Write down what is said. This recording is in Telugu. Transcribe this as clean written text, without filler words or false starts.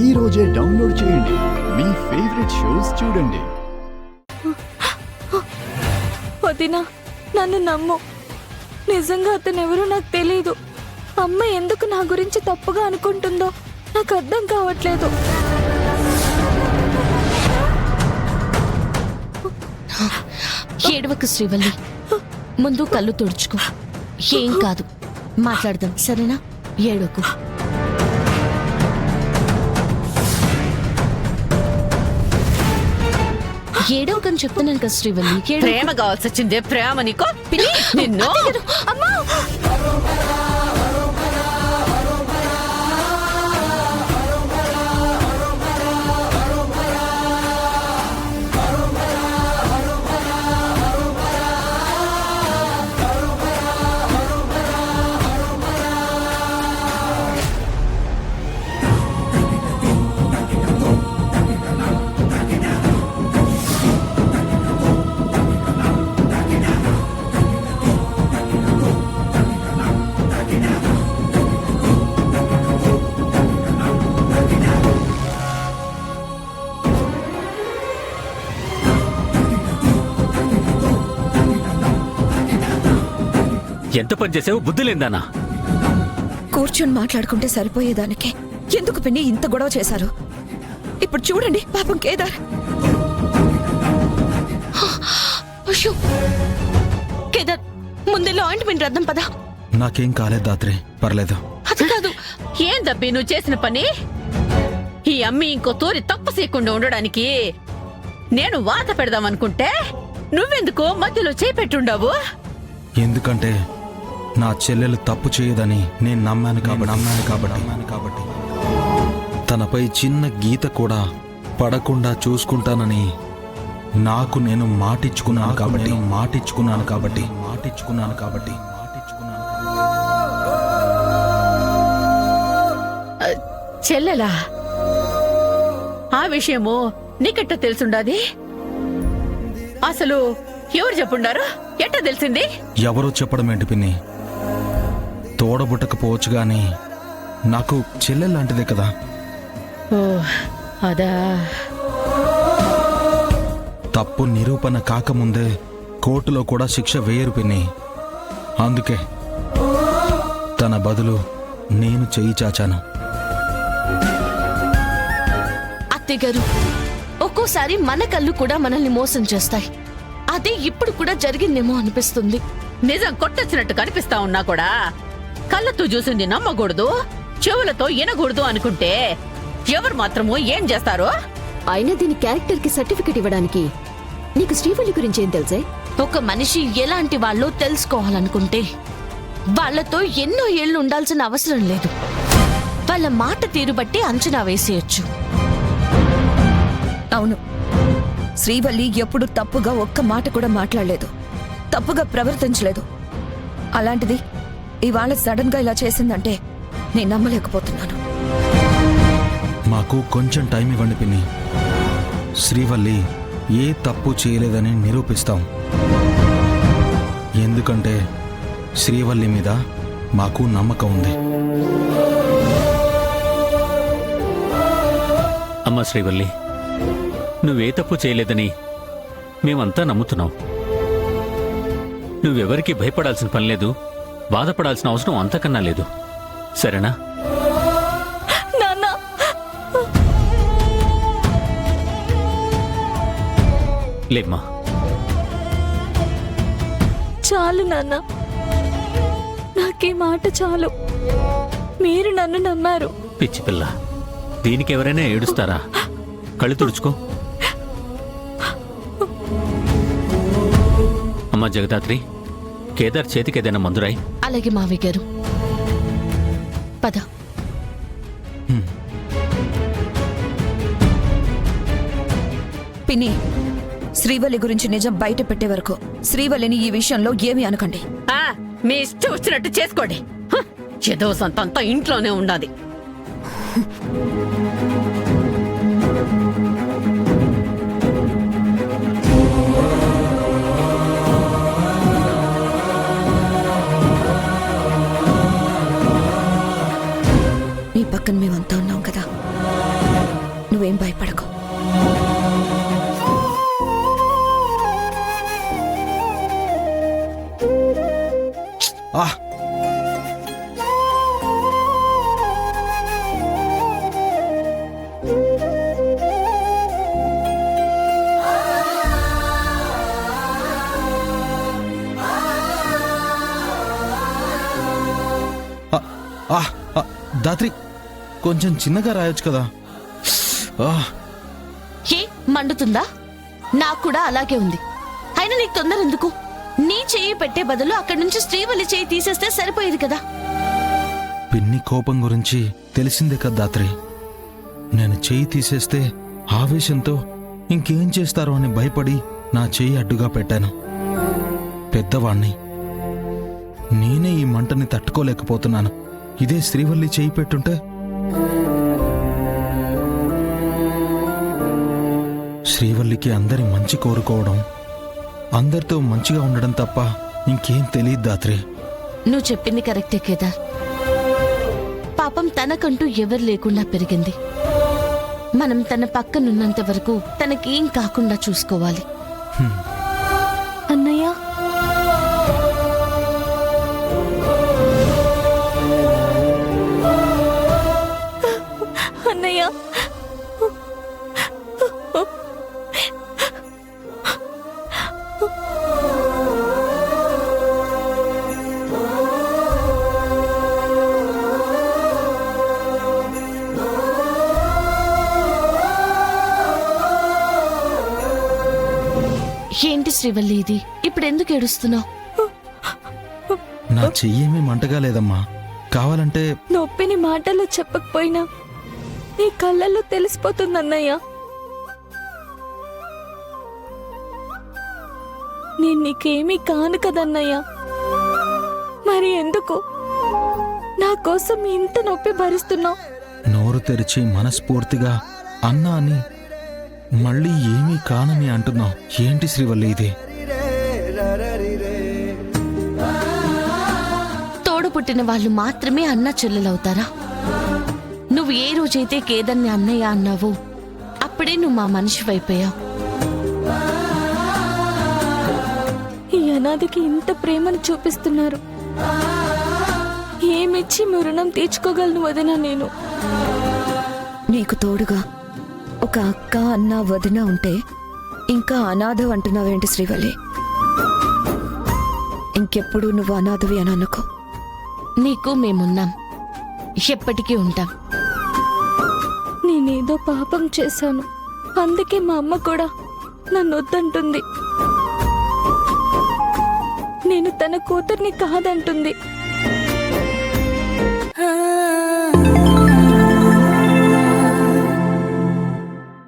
ఈ రోజే డౌన్లోడ్ చేయండి. మీ ఫేవరెట్ షోస్ చూడండి. వదినా, నన్ను నమ్ము. నిజంగా అతను ఎవరో నాకు తెలీదు. అమ్మ ఎందుకు నా గురించి తప్పుగా అనుకుంటుందో నాకు అర్థం కావట్లేదు. ఏడవకు శ్రీవల్లి, ముందు కళ్ళు తుడుచుకో. ఏం కాదు, మాట్లాడదాం, సరేనా? ఏడవకు. ఏడవకని చెప్తున్నాను కదా శ్రీవల్లి. ప్రేమ కావాల్సి వచ్చిందే, ప్రేమ నీకో నిన్ను. అమ్మా, ఎంత పని చేసావు? బుద్ధి లేదానా? కూర్చొని మాట్లాడుకుంటే సరిపోయేదానికి ఎందుకు పిన్ని ఇంత గొడవ చేశారు? ఇప్పుడు చూడండి పాపం కేదార్. అయ్యో కేదార్, ముందెల్లో ఆయింట్మెంట్ రద్దం పదా. నాకేం కాలేదు దాత్రి, పర్లేదు. అది కాదు. ఏం దబ్బి నువ్వు చేసిన పని? ఈ అమ్మి ఇంకో తూరి తప్పు చేయకుండా ఉండడానికి నేను వాత పెడదామనుకుంటే నువ్వెందుకో మధ్యలో చేపెట్టుండవు. ఎందుకంటే నా చెల్లెలు తప్పు చేయదని నేను నమ్మాను కాబట్టి తనపై చిన్న గీత కూడా పడకుండా చూసుకుంటానని నాకు నేను మాటిచ్చుకున్నాను కాబట్టి చెల్లెలా? ఆ విషయము నీకెట్ట తెలుసుండాది? అసలు ఎవరు చెప్పుండారు? ఎట్ట తెలిసింది? ఎవరో చెప్పడం ఏంటి పిన్ని? తోడబుట్టకపోవచ్చు గాని నాకు చెల్లెల్లాంటిదే కదా. ఓ అదా. తప్పు నిరూపణ కాకముందే కోర్టులో కూడా శిక్ష వేయరు పిన్ని. అందుకే తన బదులు నేను చెయ్యి చాచాను. అత్తయ్యగారు, ఒక్కోసారి మన కళ్ళు కూడా మనల్ని మోసం చేస్తాయి. అదే ఇప్పుడు కూడా జరిగిందేమో అనిపిస్తుంది. నిజం కొట్టొచ్చినట్టు కనిపిస్తా ఉన్నా కూడా కళ్ళతో చూసింది నమ్మకూడదు, చెవులతో వినకూడదు అనుకుంటే ఎవరు మాత్రము ఏం చేస్తారో. అయినా దీని క్యారెక్టర్ కి సర్టిఫికెట్ ఇవ్వడానికి నీకు శ్రీవల్లి గురించి ఏం తెలుసే? ఒక మనిషి ఎలాంటి వాళ్ళో తెలుసుకోవాలనుకుంటే వాళ్ళతో ఎన్నో ఏళ్లు ఉండాల్సిన అవసరం లేదు. వాళ్ళ మాట తీరు బట్టి అంచనా వేసేయచ్చు. అవును, శ్రీవల్లి ఎప్పుడు తప్పుగా ఒక్క మాట కూడా మాట్లాడలేదు, తప్పుగా ప్రవర్తించలేదు. అలాంటిది ఇవాళ సడన్ గా ఇలా చేసిందంటే నేను నమ్మలేకపోతున్నాను. మాకు కొంచెం టైం ఇవ్వండి పిన్ని. శ్రీవల్లి ఏ తప్పు చేయలేదని నిరూపిస్తాం. ఎందుకంటే శ్రీవల్లి మీద మాకు నమ్మకం ఉంది. అమ్మా శ్రీవల్లి, నువ్వే తప్పు చేయలేదని మేమంతా నమ్ముతున్నాం. నువ్వెవరికి భయపడాల్సిన పని లేదు, బాధపడాల్సిన అవసరం అంతకన్నా లేదు, సరేనా? నాన్న, లేమ్మా. చాలు నాన్న, నాకీ మాట చాలు. మీరు నన్ను నమ్మారు. పిచ్చి పిల్ల, దీనికి ఎవరైనా ఏడుస్తారా? కళ్ళు తుడుచుకో. అమ్మా జగదాత్రి, కేదార్ చేతికి ఏదైనా మందురాయి. అలాగే మావి గారు, పద. పిన్ని, శ్రీవల్లి గురించి నిజం బయట పెట్టే వరకు శ్రీవల్లిని ఈ విషయంలో ఏమీ అనకండి. మీ ఇష్టం వచ్చినట్టు చేసుకోండి. ఏదో సొంతంతా ఇంట్లోనే ఉండాలి. పక్కన మేమంతా ఉన్నాం కదా. నువ్వేం భయపడకు. ఆ ఆ, ఆ, దాత్రి కొంచెం చిన్నగా రాయొచ్చు కదా. ఆ, ఏ మండుతుందా? నాకు కూడా అలాగే ఉంది. అయినా నీకు తొందర ఎందుకు? నీ చెయ్యి పెట్టే బదులు అక్కడి నుంచి శ్రీవల్లి చెయ్యి తీసేస్తే సరిపోయేది కదా. పిన్ని కోపం గురించి తెలిసిందే కదా దాత్రి. నేను చెయ్యి తీసేస్తే ఆవేశంతో ఇంకేం చేస్తారో అని భయపడి నా చెయ్యి అడ్డుగా పెట్టాను. పెద్దవాణ్ణి నేనే ఈ మంటని తట్టుకోలేకపోతున్నాను. ఇదే శ్రీవల్లి చెయ్యి పెట్టుంటే శ్రీవల్లికి అందరి మంచి కోరుకోవడం, అందరితో మంచిగా ఉండడం తప్ప ఇంకేం తెలియదు దాత్రి. నువ్వు చెప్పింది కరెక్టే కేదార్. పాపం తనకంటూ ఎవరు లేకుండా పెరిగింది. మనం తన పక్కనున్నంత వరకు తనకేం కాకుండా చూసుకోవాలి. అన్నయ్య, అన్నయ్య, ఏంటి శ్రీవల్లి ఇది? ఇప్పుడు ఎందుకు ఏడుస్తున్నావు? నా చెయ్యేమీ మంటగా లేదమ్మా. కావాలంటే నొప్పిని మాటల్లో చెప్పకపోయినా నీ కళ్ళల్లో తెలిసిపోతుందన్నయ్య. నేను నీకేమీ కాను కదన్నయ్య. మరి ఎందుకు నా కోసం ఇంత నొప్పి భరిస్తున్నావు? నోరు తెరిచి మనస్ఫూర్తిగా అన్నా అని మళ్ళీ ఏమీ కానని అంటున్నావు. ఏంటి శ్రీవల్లి ఇది? తోడు పుట్టిన వాళ్ళు మాత్రమే అన్న చెల్లెలవుతారా? నువ్వు ఏ రోజైతే కేదర్ని అన్నయ్య అన్నావో అప్పుడే నువ్వు మా మనిషివైపోయావు. ఈ అనాథకి ఇంత ప్రేమను చూపిస్తున్నారు. ఏమిచ్చి మీ రుణం తీర్చుకోగలను వదినా నేను. నీకు తోడుగా ఒక అక్క, అన్న, వదిన ఉంటే ఇంకా అనాథం అంటున్నావేంటి శ్రీవల్లి? ఇంకెప్పుడు నువ్వు అనాథవి అని అనుకో. నీకు మేమున్నాం, ఎప్పటికీ ఉంటాం. నేనేదో పాపం చేశాను, అందుకే మా అమ్మ కూడా నన్ను వద్దంటుంది. నేను తన కూతుర్ని కాదంటుంది.